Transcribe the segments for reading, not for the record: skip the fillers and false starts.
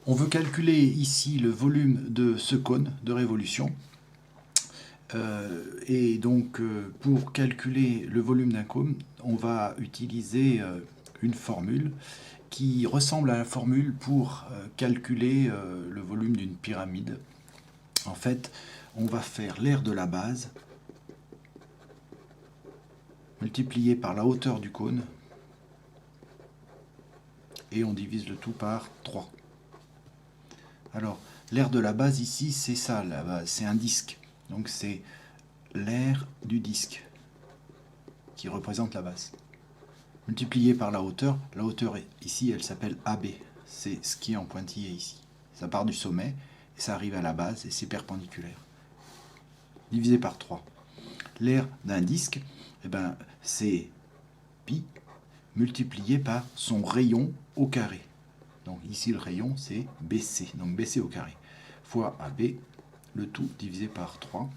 On veut calculer ici le volume de ce cône de révolution. Et donc, pour calculer le volume d'un cône, on va utiliser une formule qui ressemble à la formule pour calculer le volume d'une pyramide. En fait, on va faire l'aire de la base multiplié par la hauteur du cône et on divise le tout par 3. Alors, l'aire de la base ici, c'est ça, la base, c'est un disque. Donc c'est l'aire du disque qui représente la base. Multiplié par la hauteur ici, elle s'appelle AB. C'est ce qui est en pointillé ici. Ça part du sommet et ça arrive à la base et c'est perpendiculaire. Divisé par 3. L'aire d'un disque, eh ben, c'est pi multiplié par son rayon au carré. Donc ici le rayon c'est BC, donc BC au carré, fois AB, le tout divisé par 3.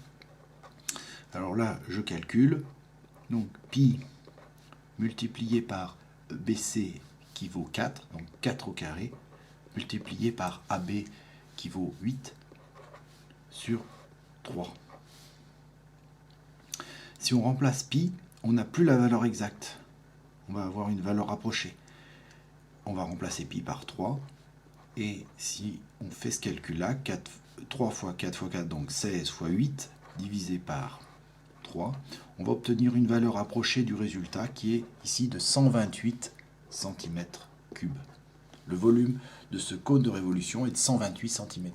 Alors là je calcule, donc pi multiplié par BC qui vaut 4, donc 4 au carré, multiplié par AB qui vaut 8 sur 3. Si on remplace pi, on n'a plus la valeur exacte, on va avoir une valeur rapprochée. On va remplacer pi par 3. Et si on fait ce calcul-là, 3 fois 4 fois 4, donc 16 fois 8, divisé par 3, on va obtenir une valeur approchée du résultat qui est ici de 128 cm3. Le volume de ce cône de révolution est de 128 cm3.